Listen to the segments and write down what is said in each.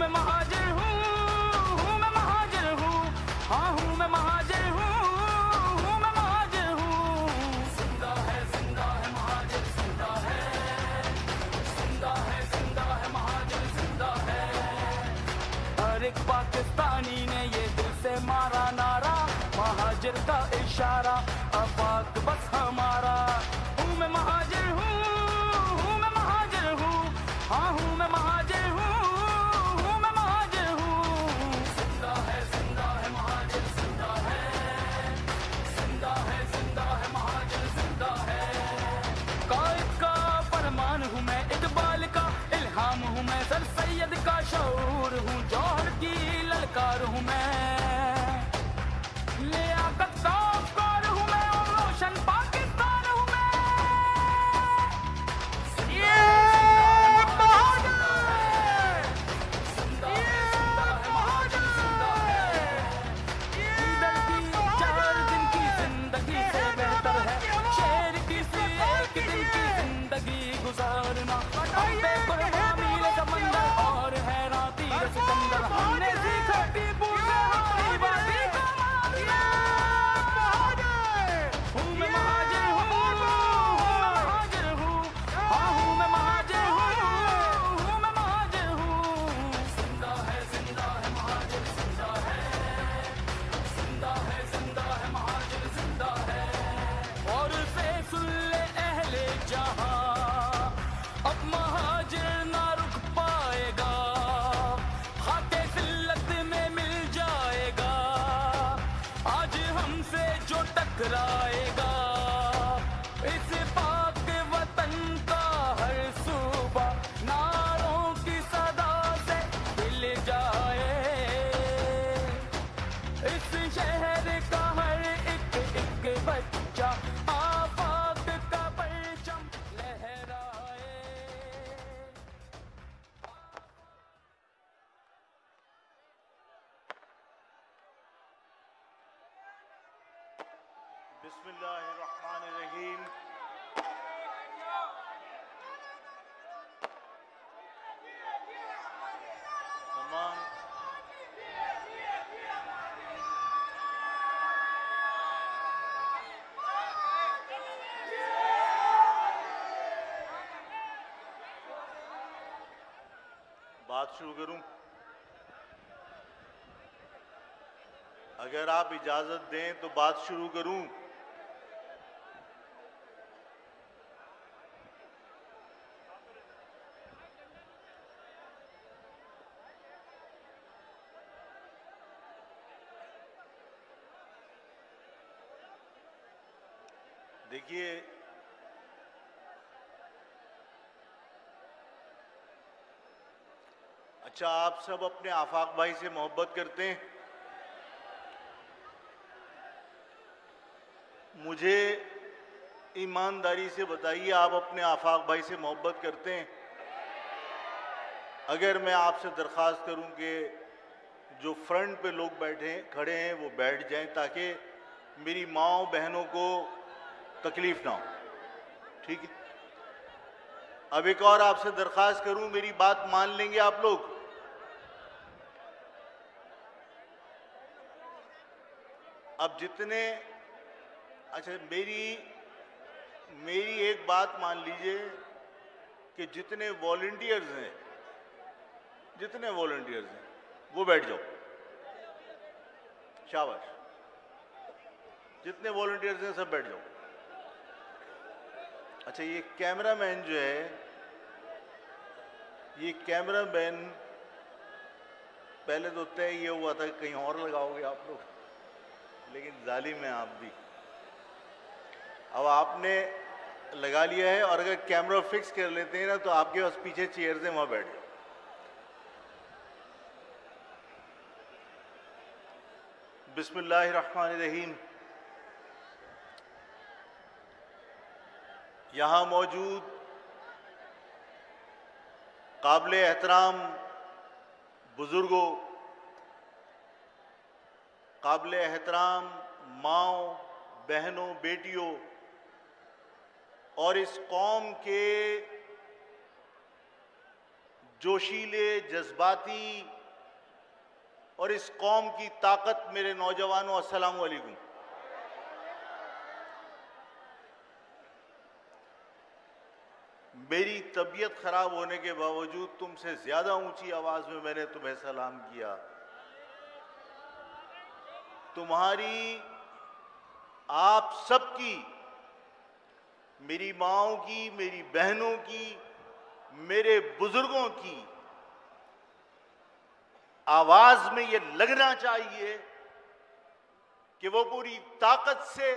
मैं महाजिर हूँ मैं महाजिर हूँ, हाँ हूँ मैं महाजिर हूँ मैं महाजिर हूँ। जिंदा है महाजिर जिंदा है महाजिर जिंदा है। हर एक पाकिस्तानी ने ये दिल से मारा नारा, महाजिर का इशारा आफाक बस हमारा। हूँ मैं महाजिर हूँ मैं महाजिर हूँ, हाँ हूँ मैं महाजिर हूँ मैं महाजिर हूँ। जिंदा है महाजिर जिंदा है महाजिर जिंदा है। कायद का फरमान हूँ मैं, इकबाल का इल्हाम हूँ मैं, सर सैयद का शऊर हूँ, जौहर की ललकार हूँ मैं, लियाकत का अफकार हूँ मैं, और रोशन पाकिस्तान हूँ मैं। ये महाजिर ईदल की 4 दिन की जिंदगी से बेहतर है शेर की सी एक दिन की जिंदगी गुजारना। हम पे कुर्बानी समंदर और हैरान तीर सिकंदर, हमने सीखा टीपू से हारी बाजी का मारना। हूँ मैं महाजिर हूँ हाँ हूँ मैं महाजिर हूँ मैं महाजिर हूँ। जिंदा है महाजिर जिंदा है महाजिर जिंदा है। और से सुन ले अहले जहां, अब महाजिर ना रुक पाएगा, खाके जिल्लत में मिल जाएगा। आज हमसे जो टकराएगा, इस पाक वतन का हर सूबा नारों की सदा से हिल जाए। इस शहर का हर एक बच्चा आफाक का परचम लहराए। बिस्मिल्लाहिर्रहमानिर्रहीम। तमाम बात शुरू करूं? अगर आप इजाजत दें तो बात शुरू करूं। देखिए, अच्छा आप सब अपने आफाक भाई से मोहब्बत करते हैं? मुझे ईमानदारी से बताइए, आप अपने आफाक भाई से मोहब्बत करते हैं? अगर मैं आपसे दरख्वास्त करूं कि जो फ्रंट पे लोग बैठे खड़े हैं वो बैठ जाएं ताकि मेरी माँओं बहनों को तकलीफ ना हो, ठीक है? अब एक और आपसे दरख्वास्त करूं, मेरी बात मान लेंगे आप लोग? अब जितने, अच्छा मेरी एक बात मान लीजिए कि जितने वॉलंटियर्स हैं वो बैठ जाओ, शाबाश। जितने वॉलंटियर्स हैं सब बैठ जाओ। अच्छा, ये कैमरामैन जो है, ये कैमरामैन पहले तो तय ये हुआ था कि कहीं और लगाओगे आप लोग, लेकिन जालिम है आप भी। अब आपने लगा लिया है, और अगर कैमरा फिक्स कर लेते हैं ना तो आपके पास पीछे चेयर्स हैं, वहां बैठ जाओ। बिस्मिल्लाहिर्रहमानिर्रहीम। यहाँ मौजूद काबिल एहतराम बुजुर्गों, काबिल एहतराम माँओं, बहनों, बेटियों और इस कौम के जोशीले, जज्बाती और इस कौम की ताकत मेरे नौजवानों, अस्सलाम वालेकुम। मेरी तबीयत खराब होने के बावजूद तुमसे ज्यादा ऊंची आवाज में मैंने तुम्हें सलाम किया। तुम्हारी, आप सबकी, मेरी माओं की, मेरी बहनों की, मेरे बुजुर्गों की आवाज में यह लगना चाहिए कि वो पूरी ताकत से,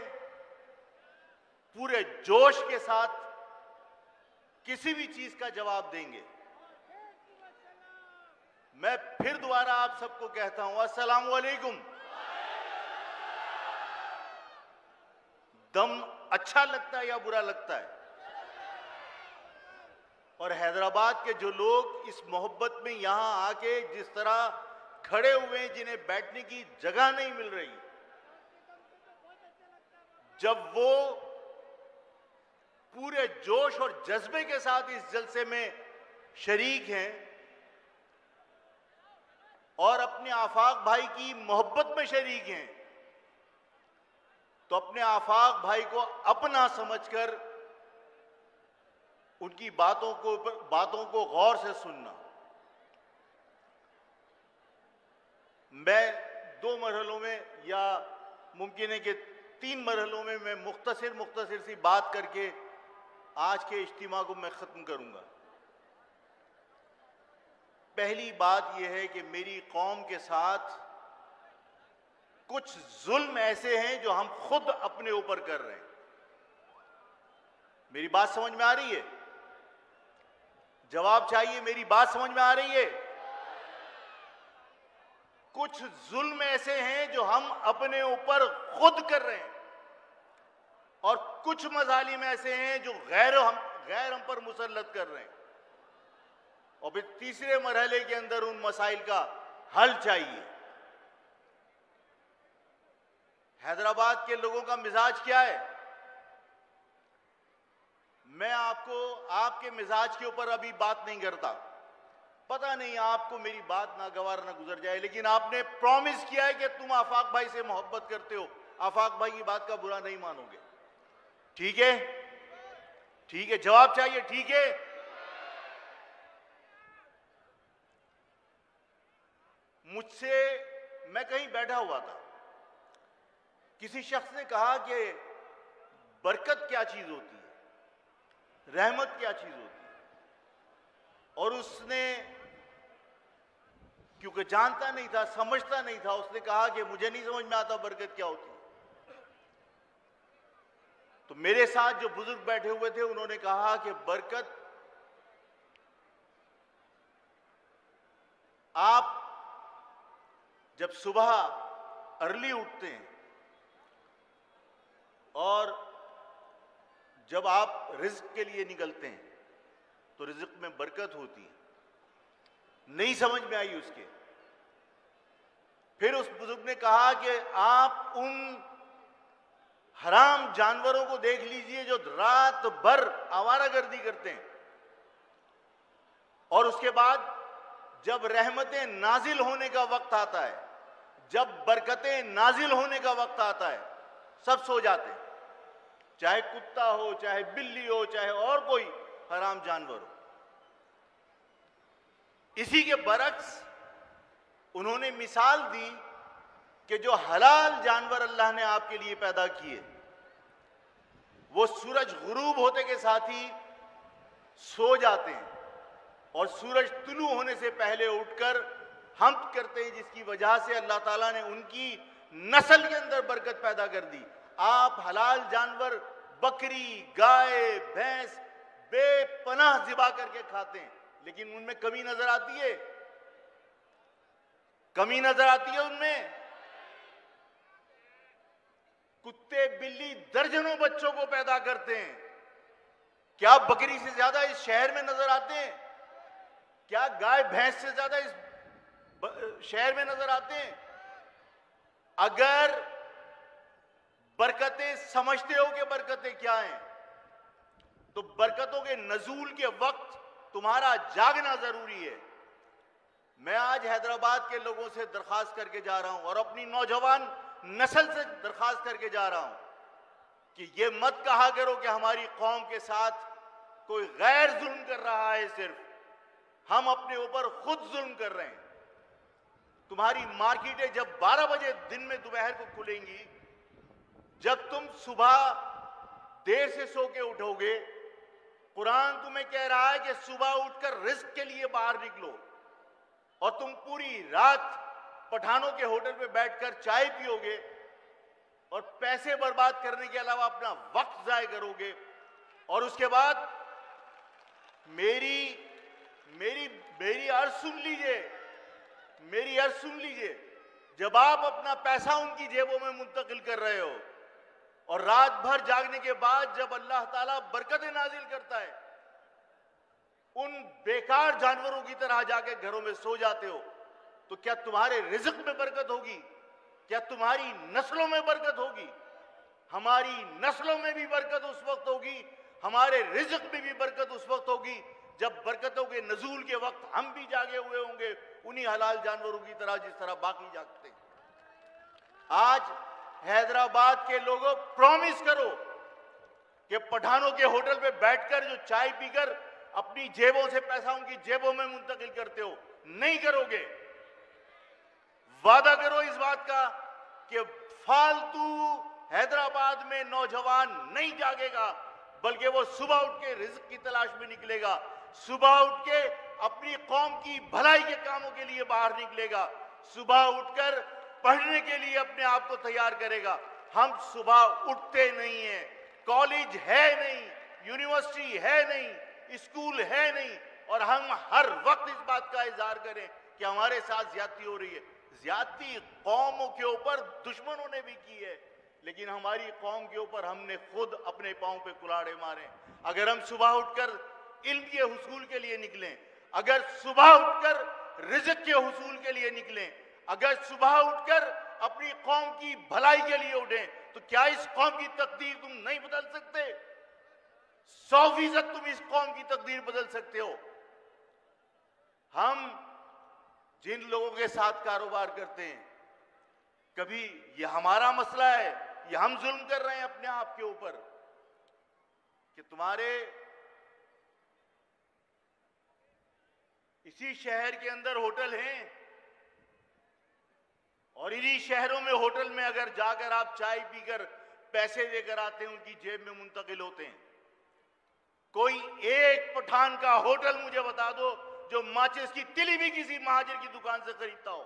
पूरे जोश के साथ किसी भी चीज का जवाब देंगे। मैं फिर दोबारा आप सबको कहता हूं, अस्सलाम वालेकुम। दम अच्छा लगता है या बुरा लगता है? और हैदराबाद के जो लोग इस मोहब्बत में यहां आके जिस तरह खड़े हुए हैं, जिन्हें बैठने की जगह नहीं मिल रही, जब वो पूरे जोश और जज्बे के साथ इस जलसे में शरीक हैं और अपने आफाक भाई की मोहब्बत में शरीक हैं, तो अपने आफाक भाई को अपना समझकर उनकी बातों को गौर से सुनना। मैं 2 मरहलों में या मुमकिन है कि 3 मरहलों में मैं मुख्तसर सी बात करके आज के इज्तिमा को मैं खत्म करूंगा। पहली बात यह है कि मेरी कौम के साथ कुछ जुल्म ऐसे हैं जो हम खुद अपने ऊपर कर रहे हैं। मेरी बात समझ में आ रही है? जवाब चाहिए, मेरी बात समझ में आ रही है? कुछ जुल्म ऐसे हैं जो हम अपने ऊपर खुद कर रहे हैं और कुछ मजालिम ऐसे हैं जो गैर हम पर मुसल्लत कर रहे हैं। और फिर तीसरे मरहले के अंदर उन मसाइल का हल चाहिए। हैदराबाद के लोगों का मिजाज क्या है? मैं आपको आपके मिजाज के ऊपर अभी बात नहीं करता, पता नहीं आपको मेरी बात नागवार ना गुजर जाए, लेकिन आपने प्रॉमिस किया है कि तुम आफाक भाई से मोहब्बत करते हो, आफाक भाई की बात का बुरा नहीं मानोगे। ठीक है? ठीक है, जवाब चाहिए। ठीक है? मुझसे, मैं कहीं बैठा हुआ था, किसी शख्स ने कहा कि बरकत क्या चीज होती है, रहमत क्या चीज होती है, और उसने क्योंकि जानता नहीं था, समझता नहीं था, उसने कहा कि मुझे नहीं समझ में आता बरकत क्या होती है। तो मेरे साथ जो बुजुर्ग बैठे हुए थे उन्होंने कहा कि बरकत, आप जब सुबह अर्ली उठते हैं और जब आप रिज्क के लिए निकलते हैं तो रिज्क में बरकत होती है। नहीं समझ में आई उसके। फिर उस बुजुर्ग ने कहा कि आप उन हराम जानवरों को देख लीजिए जो रात भर आवारागर्दी करते हैं, और उसके बाद जब रहमतें नाजिल होने का वक्त आता है, जब बरकतें नाजिल होने का वक्त आता है, सब सो जाते हैं, चाहे कुत्ता हो, चाहे बिल्ली हो, चाहे और कोई हराम जानवर हो। इसी के बरक्स उन्होंने मिसाल दी कि जो हलाल जानवर अल्लाह ने आपके लिए पैदा किए, वो सूरज गुरूब होते के साथ ही सो जाते हैं और सूरज तुलू होने से पहले उठकर हम्द करते हैं, जिसकी वजह से अल्लाह ताला ने उनकी नस्ल के अंदर बरकत पैदा कर दी। आप हलाल जानवर बकरी, गाय, भैंस बेपनाह ज़िबा करके खाते हैं, लेकिन उनमें कमी नजर आती है? कमी नजर आती है उनमें? कुत्ते बिल्ली दर्जनों बच्चों को पैदा करते हैं, क्या बकरी से ज्यादा इस शहर में नजर आते हैं? क्या गाय भैंस से ज्यादा इस शहर में नजर आते हैं? अगर बरकतें समझते हो कि बरकतें क्या हैं, तो बरकतों के नजूल के वक्त तुम्हारा जागना जरूरी है। मैं आज हैदराबाद के लोगों से दरखास्त करके जा रहा हूं और अपनी नौजवान नस्ल से दरखास्त करके जा रहा हूं कि ये मत कहा करो कि हमारी कौम के साथ कोई गैर जुल्म कर रहा है, सिर्फ हम अपने ऊपर खुद जुल्म कर रहे हैं। तुम्हारी मार्केटें जब 12 बजे दिन में दोपहर को खुलेंगी, जब तुम सुबह देर से सो के उठोगे, कुरान तुम्हें कह रहा है कि सुबह उठकर रिस्क के लिए बाहर निकलो, और तुम पूरी रात पठानों के होटल पे बैठकर चाय पियोगे और पैसे बर्बाद करने के अलावा अपना वक्त जाया करोगे। और उसके बाद मेरी अर्ज सुन लीजिए, मेरी अर्ज सुन लीजिए। जब आप अपना पैसा उनकी जेबों में मुंतकिल कर रहे हो और रात भर जागने के बाद जब अल्लाह ताला बरकतें नाजिल करता है, उन बेकार जानवरों की तरह जाके घरों में सो जाते हो, तो क्या तुम्हारे रिज़्क़ में बरकत होगी? क्या तुम्हारी नस्लों में बरकत होगी? हमारी नस्लों में भी बरकत उस वक्त होगी, हमारे रिज़्क़ में भी बरकत उस वक्त होगी जब बरकतों के नज़ूल के वक्त हम भी जागे हुए होंगे, उन्हीं हलाल जानवरों की तरह जिस तरह बाकी जागते हैं। आज हैदराबाद के लोगों, प्रॉमिस करो कि पठानों के होटल पे बैठकर जो चाय पीकर अपनी जेबों से पैसा उनकी जेबों में मुंतकिल करते हो, नहीं करोगे। वादा करो इस बात का कि फालतू हैदराबाद में नौजवान नहीं जागेगा, बल्कि वो सुबह उठ के रिज़्क़ की तलाश में निकलेगा, सुबह उठ के अपनी कौम की भलाई के कामों के लिए बाहर निकलेगा, सुबह उठकर पढ़ने के लिए अपने आप को तैयार करेगा। हम सुबह उठते नहीं हैं, कॉलेज है नहीं, यूनिवर्सिटी है नहीं, स्कूल है नहीं, और हम हर वक्त इस बात का इजहार करें कि हमारे साथ ज्यादती हो रही है। ज्यादती कौमों के ऊपर दुश्मनों ने भी की है, लेकिन हमारी कौम के ऊपर हमने खुद अपने पांव पे कुल्हाड़े मारे। अगर हम सुबह उठकर इल्म के हुसूल के लिए निकलें, अगर सुबह उठकर रिज़्क़ के हुसूल के लिए निकलें, अगर सुबह उठकर अपनी कौम की भलाई के लिए उठें, तो क्या इस कौम की तकदीर तुम नहीं बदल सकते? 100% तुम इस कौम की तकदीर बदल सकते हो। हम जिन लोगों के साथ कारोबार करते हैं, कभी ये हमारा मसला है, ये हम जुल्म कर रहे हैं अपने आप के ऊपर कि तुम्हारे इसी शहर के अंदर होटल हैं और इन्हीं शहरों में होटल में अगर जाकर आप चाय पीकर पैसे देकर आते हैं, उनकी जेब में मुंतकिल होते हैं। कोई एक पठान का होटल मुझे बता दो जो माचिस की तिली भी किसी महाजिर की दुकान से खरीदता हो।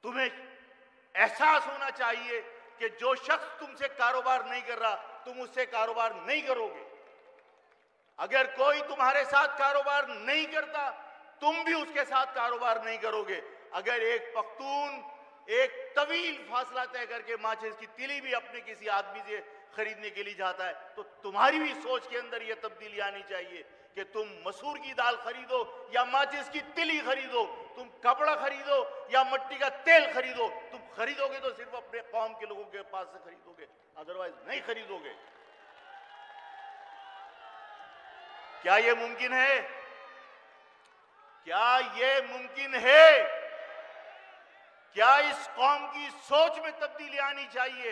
तुम्हें एहसास होना चाहिए कि जो शख्स तुमसे कारोबार नहीं कर रहा, तुम उससे कारोबार नहीं करोगे। अगर कोई तुम्हारे साथ कारोबार नहीं करता, तुम भी उसके साथ कारोबार नहीं करोगे। अगर एक पख्तून एक तवील फासला तय करके माचिस की तिली भी अपने किसी आदमी से खरीदने के लिए जाता है, तो तुम्हारी भी सोच के अंदर यह तब्दीली आनी चाहिए कि तुम मसूर की दाल खरीदो या माचिस की तिली खरीदो, तुम कपड़ा खरीदो या मिट्टी का तेल खरीदो, तुम खरीदोगे तो सिर्फ अपने कौम के लोगों के पास से खरीदोगे, अदरवाइज नहीं खरीदोगे। क्या यह मुमकिन है? क्या यह मुमकिन है? क्या इस कौम की सोच में तब्दीली आनी चाहिए?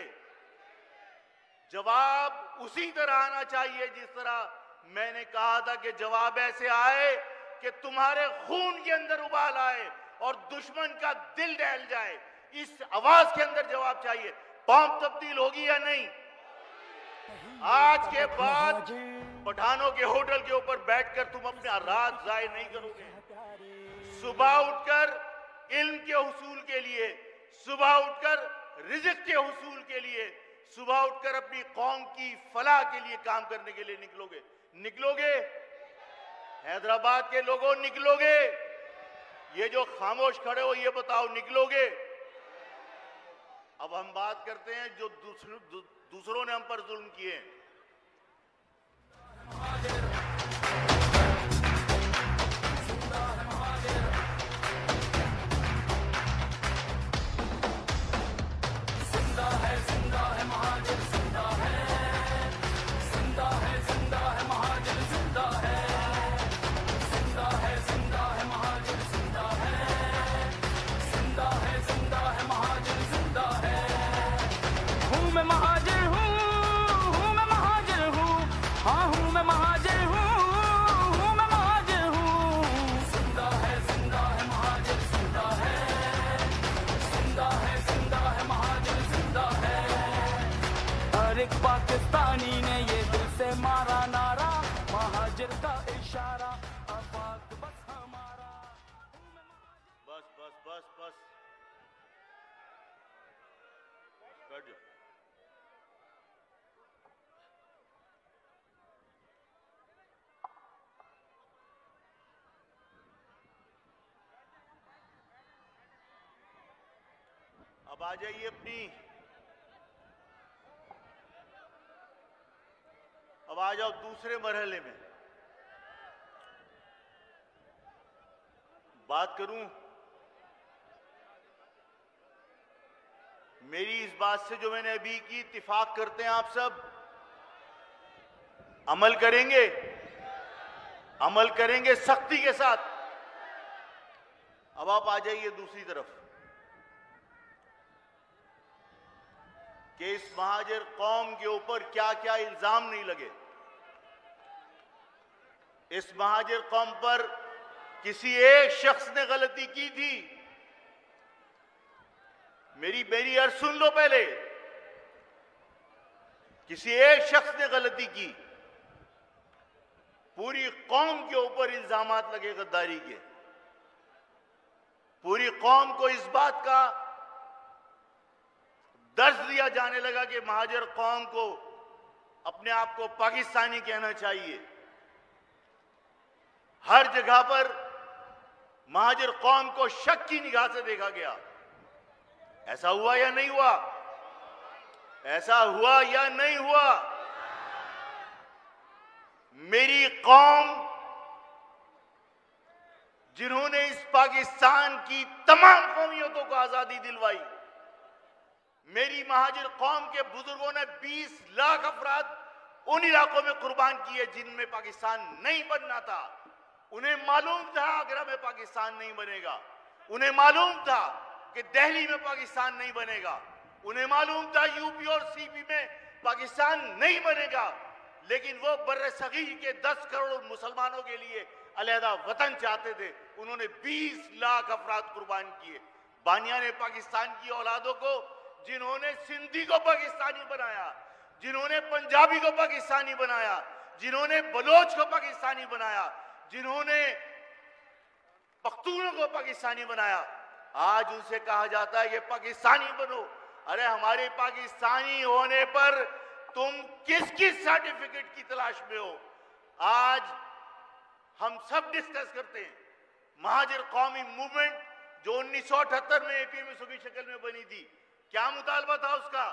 जवाब उसी तरह आना चाहिए जिस तरह मैंने कहा था कि जवाब ऐसे आए कि तुम्हारे खून के अंदर उबाल आए और दुश्मन का दिल दहल जाए। इस आवाज के अंदर जवाब चाहिए। कौम तब्दील होगी या नहीं? आज के बाद पठानों के होटल के ऊपर बैठकर तुम अपना रात जाया नहीं करोगे। सुबह उठकर इल्म के हुसूल के लिए, सुबह उठकर रिज़्क़ के हुसूल के लिए, सुबह उठकर अपनी कौम की फलाह के लिए काम करने के लिए निकलोगे। निकलोगे? हैदराबाद के लोगों, निकलोगे? ये जो खामोश खड़े हो, ये बताओ, निकलोगे? अब हम बात करते हैं जो दूसरों ने हम पर जुल्म किए। पाकिस्तानी ने ये दिल से मारा नारा, महाजिर का इशारा, आफाक बस हमारा। बस बस बस बस, बैठ जाओ। अब आ जाइए अब आ जाओ दूसरे मरहले में। बात करूं मेरी इस बात से जो मैंने अभी की, इत्तिफाक करते हैं आप सब? अमल करेंगे? अमल करेंगे सख्ती के साथ। अब आप आ जाइए दूसरी तरफ कि इस महाजिर कौम के ऊपर क्या क्या इल्जाम नहीं लगे। इस महाजिर कौम पर किसी एक शख्स ने गलती की थी? मेरी अर्ज सुन लो पहले। किसी एक शख्स ने गलती की? पूरी कौम के ऊपर इल्जामात लगे गद्दारी के। पूरी कौम को इस बात का दर्ज दिया जाने लगा कि महाजिर कौम को अपने आप को पाकिस्तानी कहना चाहिए। हर जगह पर महाजिर कौम को शक की निगाह से देखा गया। ऐसा हुआ या नहीं हुआ? ऐसा हुआ या नहीं हुआ? मेरी कौम जिन्होंने इस पाकिस्तान की तमाम कौमियतों को आजादी दिलवाई, मेरी महाजिर कौम के बुजुर्गों ने 20 लाख अफराद उन इलाकों में कुर्बान किए जिनमें पाकिस्तान नहीं बनना था। उन्हें मालूम था आगरा में पाकिस्तान नहीं बनेगा। उन्हें मालूम था कि दिल्ली में पाकिस्तान नहीं बनेगा। उन्हें मालूम था यूपी और सीपी में पाकिस्तान नहीं बनेगा। लेकिन वो बर्रे सगीर के 10 करोड़ मुसलमानों के लिए अलहदा वतन चाहते थे। उन्होंने 20 लाख अफराद कुर्बान किए। बानिया ने पाकिस्तान की औलादों को, जिन्होंने सिंधी को पाकिस्तानी बनाया, जिन्होंने पंजाबी को पाकिस्तानी बनाया, जिन्होंने बलोच को पाकिस्तानी बनाया, जिन्होंने पख्तूनों को पाकिस्तानी बनाया, आज उनसे कहा जाता है कि पाकिस्तानी बनो। अरे हमारे पाकिस्तानी होने पर तुम किस किस सर्टिफिकेट की तलाश में हो? आज हम सब डिस्कस करते हैं महाजिर कौमी मूवमेंट जो 1978 में एपीएमएसओ की शक्ल में बनी थी। क्या मुतालबा था उसका?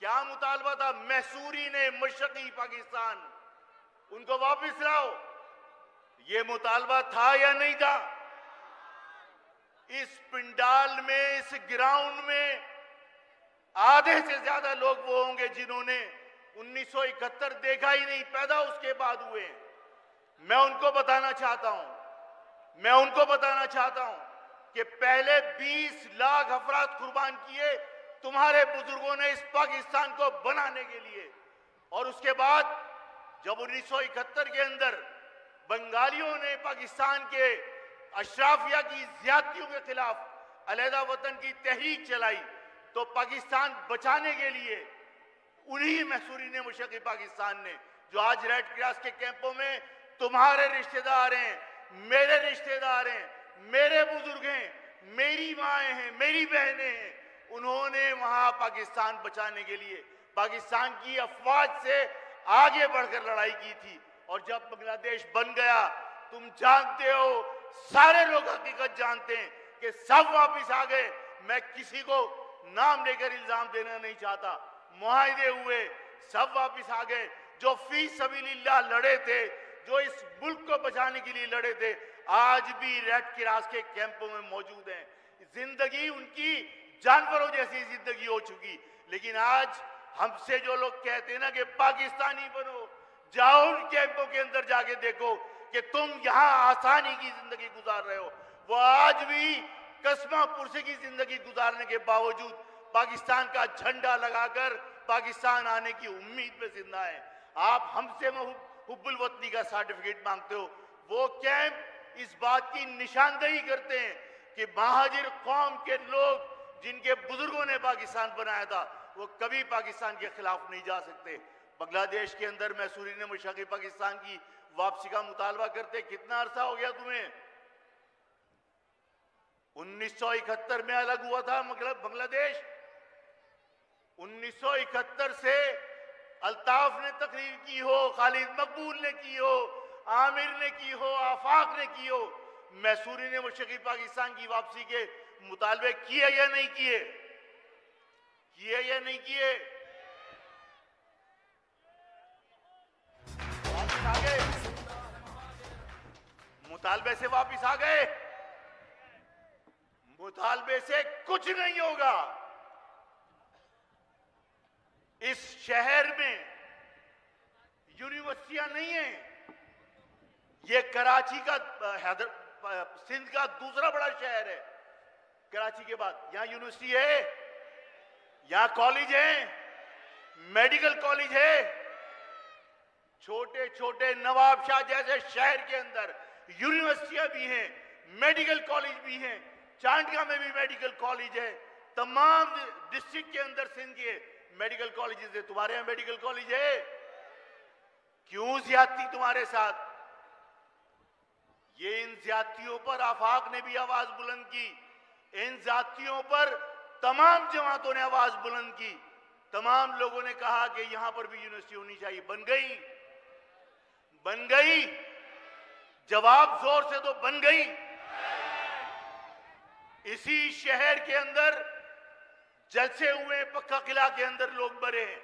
क्या मुतालबा था? मैसूरी ने मशरकी पाकिस्तान, उनको वापस लाओ। ये मुतालबा था या नहीं था? इस पिंडाल में, इस ग्राउंड में आधे से ज्यादा लोग वो होंगे जिन्होंने 1971 देखा ही नहीं, पैदा उसके बाद हुए। मैं उनको बताना चाहता हूं कि पहले 20 लाख अफराद कुर्बान किए तुम्हारे बुजुर्गों ने इस पाकिस्तान को बनाने के लिए। और उसके बाद जब 1971 के अंदर बंगालियों ने पाकिस्तान के अशराफिया की ज्यादतियों के खिलाफ अलहदा वतन की तहरीक चलाई, तो पाकिस्तान बचाने के लिए उन्हीं मैसूरी ने, मुशरकी पाकिस्तान ने, जो आज रेड क्रॉस के कैंपों में तुम्हारे रिश्तेदार हैं, मेरे रिश्तेदार हैं, मेरे बुजुर्ग हैं, मेरी माएँ हैं, मेरी बहनें हैं, उन्होंने वहां पाकिस्तान बचाने के लिए पाकिस्तान की अफवाज से आगे बढ़कर लड़ाई की थी। और जब बांग्लादेश बन गया, तुम जानते हो, सारे लोग हकीकत जानते हैं कि सब वापस आ गए। मैं किसी को नाम लेकर इल्जाम देना नहीं चाहता। मुआहिदे हुए, सब वापस आ गए। जो फी सबीलिल्लाह लड़े थे, जो इस मुल्क को बचाने के लिए लड़े थे, आज भी रेड क्रॉस के कैंपों में मौजूद हैं। जिंदगी उनकी जानवरों जैसी जिंदगी हो चुकी। लेकिन आज हमसे जो लोग कहते हैं ना कि पाकिस्तानी बनो, जाओ उन कैंपों के अंदर जाके देखो कि तुम यहां आसानी की जिंदगी गुजार रहे हो। वो आज भी कस्मा पुरसे की जिंदगी गुजारने के बावजूद पाकिस्तान का झंडा लगाकर पाकिस्तान आने की उम्मीद में जिंदा है। आप हमसे हुब्बुल वतनी का सर्टिफिकेट मांगते हो। वो कैंप इस बात की निशानदेही करते हैं कि महाजिर कौम के लोग जिनके बुजुर्गों ने पाकिस्तान बनाया था, वो कभी पाकिस्तान के खिलाफ नहीं जा सकते। बांग्लादेश के अंदर मैसूरी ने मुशाकी पाकिस्तान की वापसी का मुतालबा करते, कितना अरसा हो गया तुम्हें? 1971 में अलग हुआ था बांग्लादेश। 1971 से अल्ताफ ने तकरीर की हो, खालिद मकबूल ने की हो, आमिर ने की हो, आफाक ने की हो, मैसूरी ने मुशाकी पाकिस्तान की वापसी के मुतालबे किए या नहीं किए? किए या नहीं किए? वापस आ गए, मुतालबे से वापस आ गए। मुतालबे से कुछ नहीं होगा। इस शहर में यूनिवर्सिटियां नहीं है। ये कराची का सिंध का दूसरा बड़ा शहर है कराची के बाद। यहां यूनिवर्सिटी है, यहां कॉलेज है, मेडिकल कॉलेज है। छोटे छोटे नवाबशाह जैसे शहर के अंदर यूनिवर्सिटियां भी हैं, मेडिकल कॉलेज भी हैं। चांडका में भी मेडिकल कॉलेज है। तमाम डिस्ट्रिक्ट के अंदर सिंध के मेडिकल कॉलेजेस है। तुम्हारे यहां मेडिकल कॉलेज है? क्यों ज्यादती तुम्हारे साथ? ये इन ज्यादतियों पर आफाक ने भी आवाज बुलंद की। इन ज्यादतियों पर तमाम जमातों ने आवाज बुलंद की। तमाम लोगों ने कहा कि यहां पर भी यूनिवर्सिटी होनी चाहिए। बन गई, बन गई। जवाब जोर से तो बन गई। इसी शहर के अंदर जलसे हुए पक्का किला के अंदर लोग मरे हैं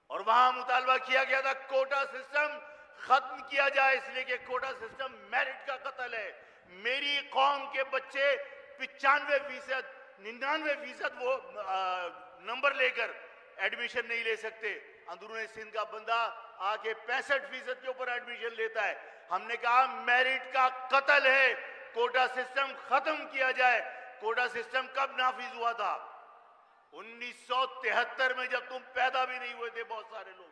और वहां मुतालबा किया गया था कोटा सिस्टम खत्म किया जाए, इसलिए कि कोटा सिस्टम मेरिट का कत्ल है। मेरी कौम के बच्चे 95%, 99% वो नंबर लेकर एडमिशन नहीं ले सकते। अंदरूनी सिंध का बंदा आके 65% के ऊपर एडमिशन लेता है। हमने कहा मेरिट का कत्ल है, कोटा सिस्टम खत्म किया जाए। कोटा सिस्टम कब नाफिज हुआ था? 1973 में, जब तुम पैदा भी नहीं हुए थे बहुत सारे लोग।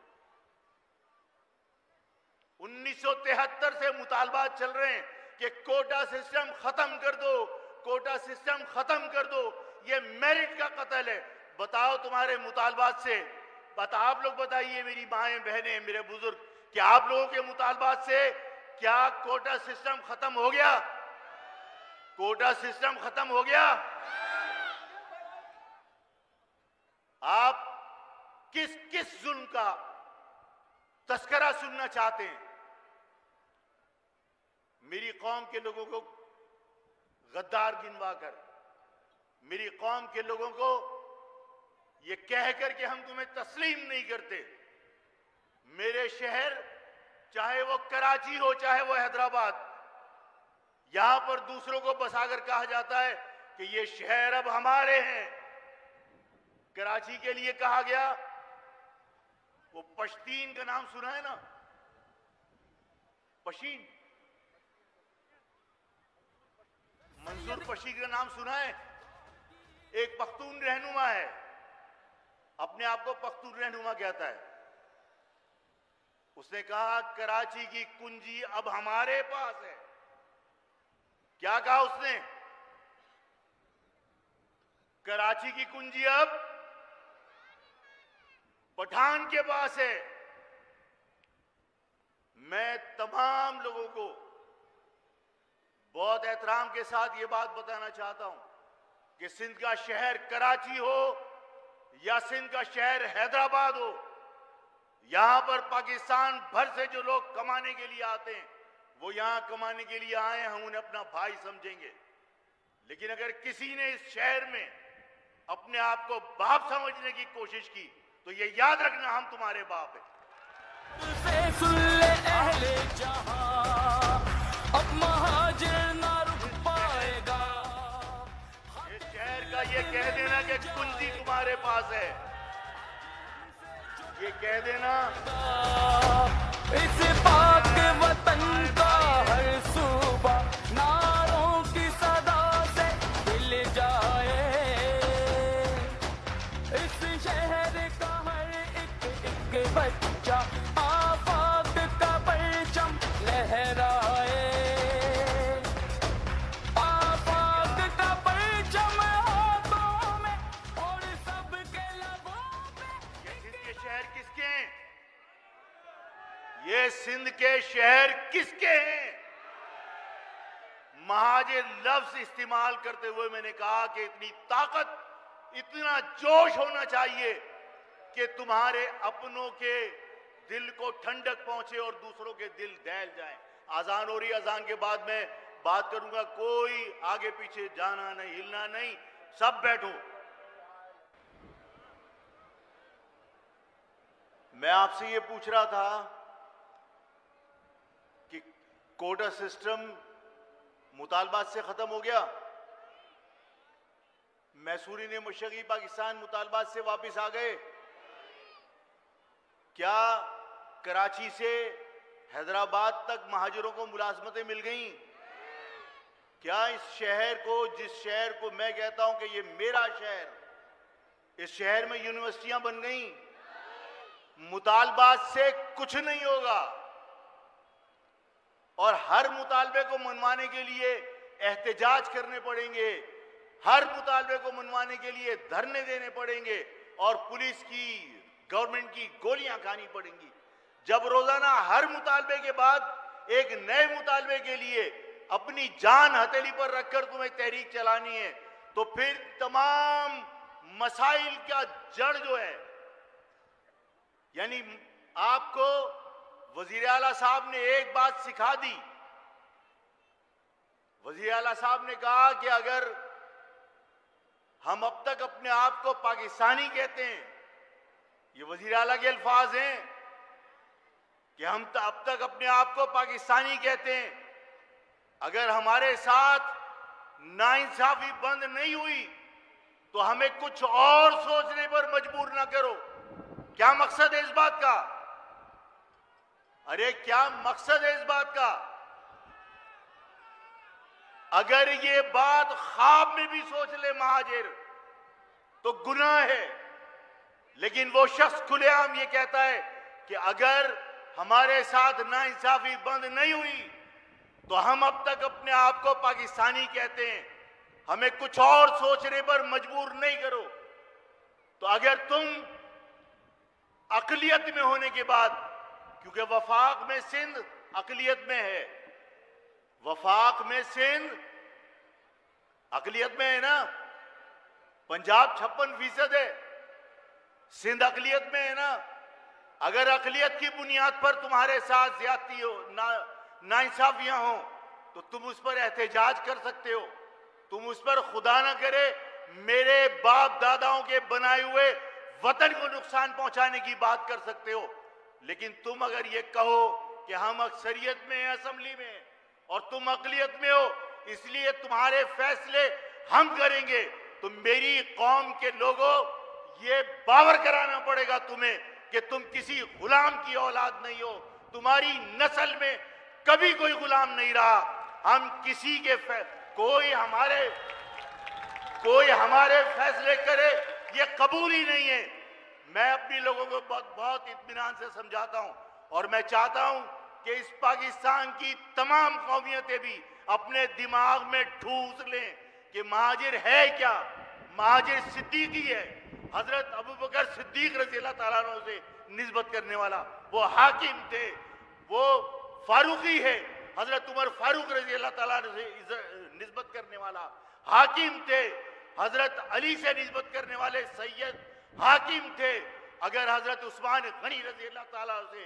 1973 से मुतालबात चल रहे हैं कि कोटा सिस्टम खत्म कर दो, कोटा सिस्टम खत्म कर दो। ये मेरिट का कत्ल है। बताओ तुम्हारे मुतालबात से, आप लोग बताइए, मेरी माएं बहनें मेरे बुजुर्ग, क्या आप लोगों के मुतालबात से क्या कोटा सिस्टम खत्म हो गया? कोटा सिस्टम खत्म हो गया? आप किस किस जुल्म का तस्करा सुनना चाहते हैं? मेरी कौम के लोगों को गद्दार गिनवा कर, मेरी कौम के लोगों को ये कहकर कि हम तुम्हें तस्लीम नहीं करते। मेरे शहर, चाहे वो कराची हो चाहे वो हैदराबाद, यहां पर दूसरों को बसाकर कहा जाता है कि ये शहर अब हमारे हैं। कराची के लिए कहा गया, वो पश्तीन का नाम सुना है ना? पशीन, मंसूर पशीन का नाम सुना है? एक पख्तून रहनुमा है, अपने आप को पख्तून रहनुमा कहता है। उसने कहा कराची की कुंजी अब हमारे पास है। क्या कहा उसने? कराची की कुंजी अब पठान के पास है। मैं तमाम लोगों को बहुत एहतराम के साथ ये बात बताना चाहता हूं कि सिंध का शहर कराची हो या सिंध का शहर हैदराबाद हो, यहां पर पाकिस्तान भर से जो लोग कमाने के लिए आते हैं वो यहां कमाने के लिए आए, हम उन्हें अपना भाई समझेंगे। लेकिन अगर किसी ने इस शहर में अपने आप को बाप समझने की कोशिश की तो ये याद रखना, हम तुम्हारे बाप हैं। अब महाजिर ना रुक पाएगा। इस शहर का ये कह देना कि कुंजी तुम्हारे पास है, ये कह देना। इस पाक वतन का हर सूबा नारों की सदा से हिल जाए। इस शहर का हर एक बच्चा आफाक का परचम लहराए। आफाक का परचम हाथों में और सबके ये सिंध के शहर किसके हैं? महाजिर लफ्ज इस्तेमाल करते हुए मैंने कहा कि इतनी ताकत, इतना जोश होना चाहिए कि तुम्हारे अपनों के दिल को ठंडक पहुंचे और दूसरों के दिल दहल जाएं। अजान हो रही, अजान के बाद मैं बात करूंगा, कोई आगे पीछे जाना नहीं, हिलना नहीं, सब बैठो। मैं आपसे ये पूछ रहा था कि कोटा सिस्टम मुतालबात से खत्म हो गया, मैसूरी ने मुशरकी पाकिस्तान मुतालबात से वापस आ गए। क्या कराची से हैदराबाद तक महाजिरों को मुलाजमतें मिल गईं? क्या इस शहर को, जिस शहर को मैं कहता हूं कि ये मेरा शहर, इस शहर में यूनिवर्सिटियां बन गईं? मुतालबात से कुछ नहीं होगा और हर मुतालबे को मनवाने के लिए एहतजाज करने पड़ेंगे, हर मुतालबे को मनवाने के लिए धरने देने पड़ेंगे और पुलिस की, गवर्नमेंट की गोलियां खानी पड़ेंगी। जब रोजाना हर मुतालबे के बाद एक नए मुतालबे के लिए अपनी जान हथेली पर रखकर तुम्हें तहरीक चलानी है, तो फिर तमाम मसाइल का जड़ जो है, यानी आपको वजीर आला साहब ने एक बात सिखा दी। वजीर आला साहब ने कहा कि अगर हम अब तक अपने आप को पाकिस्तानी कहते हैं, ये वजीर आला के अल्फाज हैं कि हम अब तक अपने आप को पाकिस्तानी कहते हैं, अगर हमारे साथ नाइंसाफी बंद नहीं हुई तो हमें कुछ और सोचने पर मजबूर ना करो। क्या मकसद है इस बात का? अरे क्या मकसद है इस बात का? अगर ये बात ख्वाब में भी सोच ले महाजिर तो गुनाह है, लेकिन वो शख्स खुलेआम ये कहता है कि अगर हमारे साथ नाइंसाफी बंद नहीं हुई तो हम अब तक अपने आप को पाकिस्तानी कहते हैं, हमें कुछ और सोचने पर मजबूर नहीं करो। तो अगर तुम अकलियत में होने के बाद, क्योंकि वफाक में सिंध अकलियत में है, वफाक में सिंध अकलियत में है ना, पंजाब 56% है, सिंध अकलियत में है ना। अगर अकलियत की बुनियाद पर तुम्हारे साथ ज्यादती हो, नाइंसाफियां हो, तो तुम उस पर एहतजाज कर सकते हो, तुम उस पर खुदा ना करे मेरे बाप दादाओं के बनाए हुए वतन को नुकसान पहुंचाने की बात कर सकते हो। लेकिन तुम अगर ये कहो कि हम अक्सरियत में हैं, असेंबली में, और तुम अकलियत में हो, इसलिए तुम्हारे फैसले हम करेंगे, तो मेरी कौम के लोगों ये बावर कराना पड़ेगा तुम्हें कि तुम किसी गुलाम की औलाद नहीं हो। तुम्हारी नस्ल में कभी कोई गुलाम नहीं रहा। हम किसी के कोई हमारे फैसले करे ये कबूल ही नहीं है। मैं अपने लोगों को बहुत इत्मीनान से समझाता हूं और मैं चाहता हूं कि इस पाकिस्तान की तमाम कौमियतें भी अपने दिमाग में ठूस लें कि महाजिर है क्या। महाजिर सिद्दीकी है, हजरत अबू बकर सिद्दीक रज़ी अल्लाह ताला अन्हु से निस्बत करने वाला, वो हाकिम थे। वो फारूकी है, हजरत उमर फारूक रज़ी अल्लाह ताला अन्हु से निस्बत करने वाला हाकिम थे। हजरत अली से निस्बत करने वाले सैयद हाकिम थे। अगर हजरत उस्मान गनी रज़ी अल्लाह ताला से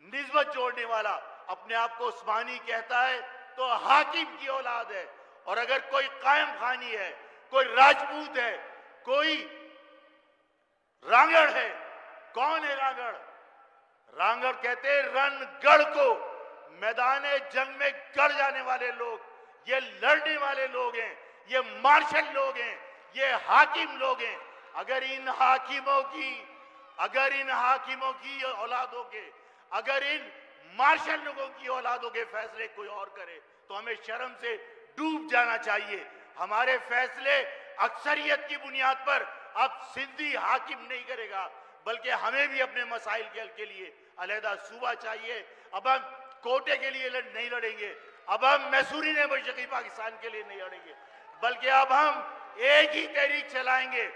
निस्बत जोड़ने वाला अपने आप को उस्मानी कहता है तो हाकिम की औलाद है। और अगर कोई कायम खानी है, कोई राजपूत है, कोई रांगड़ है। कौन है रांगड़? रांगड़ कहते हैं रणगढ़ को, मैदान जंग में गढ़ जाने वाले लोग, ये लड़ने वाले लोग हैं, ये मार्शल लोग हैं, ये हाकिम लोग हैं। अगर इन हाकिमों की औलादों के, अगर इन मार्शल लोगों की औलादों के फैसले कोई और करे तो हमें शर्म से डूब जाना चाहिए। हमारे फैसले अक्सरियत की बुनियाद पर अब सिंधी हाकिम नहीं करेगा, बल्कि हमें भी अपने मसाइल के हल के लिए अलहदा सूबा चाहिए। अब हम कोटे के लिए नहीं लड़ेंगे, अब हम मैसूरी ने मशरकी पाकिस्तान के लिए नहीं लड़ेंगे, बल्कि अब हम एक ही तहरीक चलाएंगे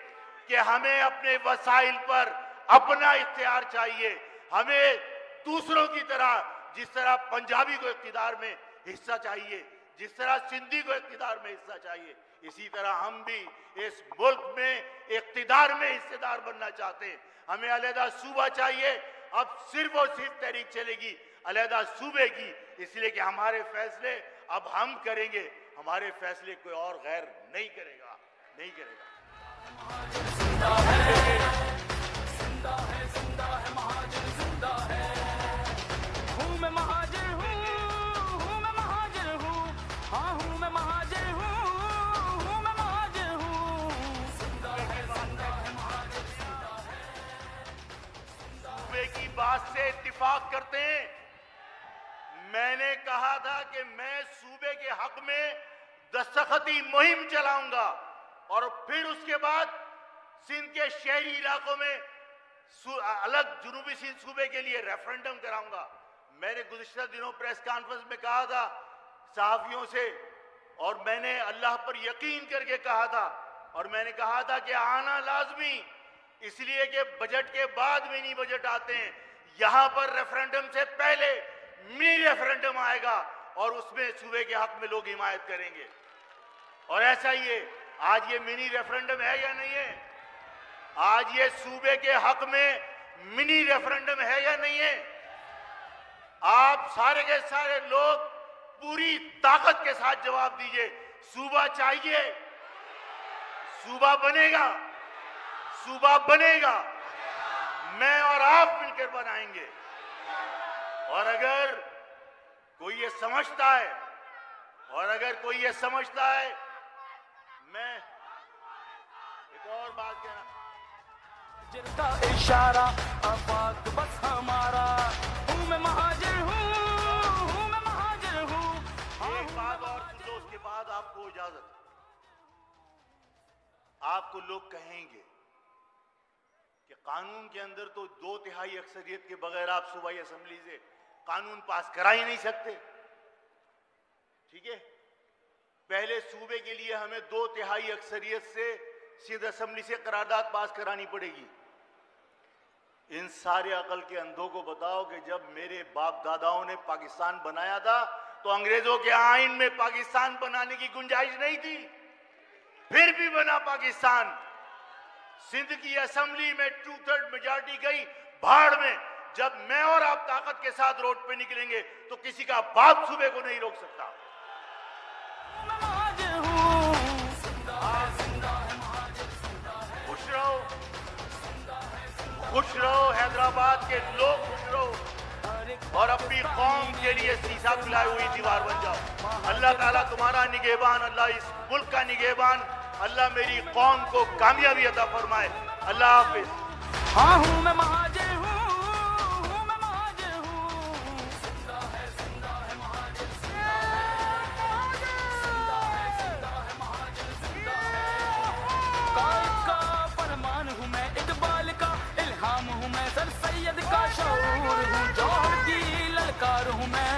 कि हमें अपने वसाइल पर अपना इख्तियार चाहिए। हमें दूसरों की तरह, जिस तरह पंजाबी को इख्तिदार में हिस्सा चाहिए, जिस तरह सिंधी को इख्तिदार में हिस्सा चाहिए, इसी तरह हम भी इस मुल्क में इख्तिदार में हिस्सेदार बनना चाहते हैं। हमें अलहदा सूबा चाहिए। अब सिर्फ और सिर्फ तहरीक चलेगी अलहदा सूबे की, इसलिए कि हमारे फैसले अब हम करेंगे, हमारे फैसले कोई और गैर नहीं करेगा, नहीं करेगा। जिंदा है, जिंदा है, जिंदा है, महाजर जिंदा है। हूँ मैं महाजर हूँ मैं महाजर हूँ, हाँ हूँ मैं महाजर हूँ मैं महाजर हूँ। जिंदा है, जिंदा है, महाजर जिंदा है। सूबे की बात से इत्तिफाक करते हैं। मैंने कहा था कि मैं सूबे के हक में दस्तखती मुहिम चलाऊंगा और फिर उसके बाद सिंध के शहरी इलाकों में अलग जुनूबी सिंध सूबे के लिए रेफरेंडम कराऊंगा। मैंने गुज़िश्ता दिनों प्रेस कॉन्फ्रेंस में कहा था सहाफियों से, और मैंने अल्लाह पर यकीन करके कहा था, और मैंने कहा था कि आना लाजमी, इसलिए कि बजट के बाद मिनी बजट आते हैं। यहां पर रेफरेंडम से पहले मिनी रेफरेंडम आएगा और उसमें सूबे के हक में लोग हिमायत करेंगे। और ऐसा ही है, आज ये मिनी रेफरेंडम है या नहीं है? आज ये सूबे के हक में मिनी रेफरेंडम है या नहीं है? आप सारे के सारे लोग पूरी ताकत के साथ जवाब दीजिए। सूबा चाहिए, सूबा बनेगा, सूबा बनेगा, मैं और आप मिलकर बनाएंगे। और अगर कोई ये समझता है, और अगर कोई ये समझता है, मैं एक और बात कहना, जिनका इशारा आफाक बस हमारा। हूँ मैं महाजर हूँ मैं महाजर हूँ। एक बात और सुन लो, उसके बाद आपको इजाजत। आपको लोग कहेंगे कि कानून के अंदर तो 2/3 अक्सरियत के बगैर आप सूबाई असेंबली से कानून पास करा ही नहीं सकते। ठीक है, पहले सूबे के लिए हमें 2/3 अक्सरियत से सिंध असेंबली से करारदाद पास करानी पड़ेगी। इन सारे अकल के अंधों को बताओ कि जब मेरे बाप दादाओं ने पाकिस्तान बनाया था तो अंग्रेजों के आईन में पाकिस्तान बनाने की गुंजाइश नहीं थी, फिर भी बना पाकिस्तान। सिंध की असेंबली में 2/3 मेजॉरिटी गई भाड़ में। जब मैं और आप ताकत के साथ रोड पे निकलेंगे तो किसी का बाप सूबे को नहीं रोक सकता। खुश रहो, खुश रहो, हैदराबाद के लोग खुश रहो और अपनी कौम के लिए शीशा पिलाई हुई दीवार बन जाओ। अल्लाह ताला तुम्हारा निगहबान, अल्लाह इस मुल्क का निगहबान, अल्लाह मेरी कौम को कामयाबी अता फरमाए। अल्लाह हाफिज। हाँ हूँ मैं महाजर हूँ मैं महाजर हूँ। जिंदा है, जिंदा है, महाजर जिंदा है। जिंदा है, जिंदा है, महाजर जिंदा है। कायद का फरमान हूँ मैं, इकबाल का इल्हाम हूँ मैं, सर सैयद का शऊर हूँ, जौहर की ललकार हूँ मैं।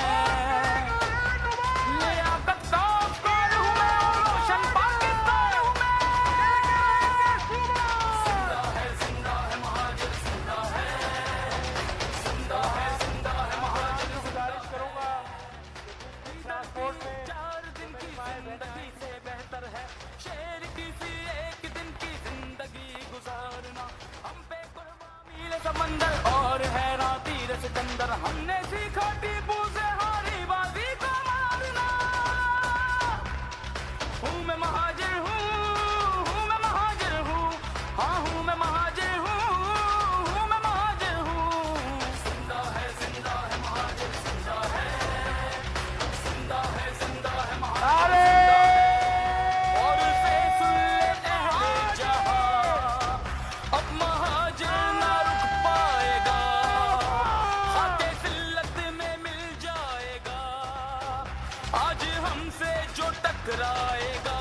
समंदर और हैरान तीर सिकंदर, हमने सीखा टीपू से हारी बाजी को मारना। हूँ मैं महाजर हूँ मैं महाजर हूँ, हाँ हूँ मैं महाजर हूँ मैं महाजर हूँ। जिंदा है, जिंदा है, महाजर जिंदा है। जिंदा है, जिंदा है, महाजर जिंदा है। और से सुन ले अहले जहां, अब महाजर ना रुक पाएगा, खाते जिल्लत में मिल जाएगा। आज हमसे जो टकराएगा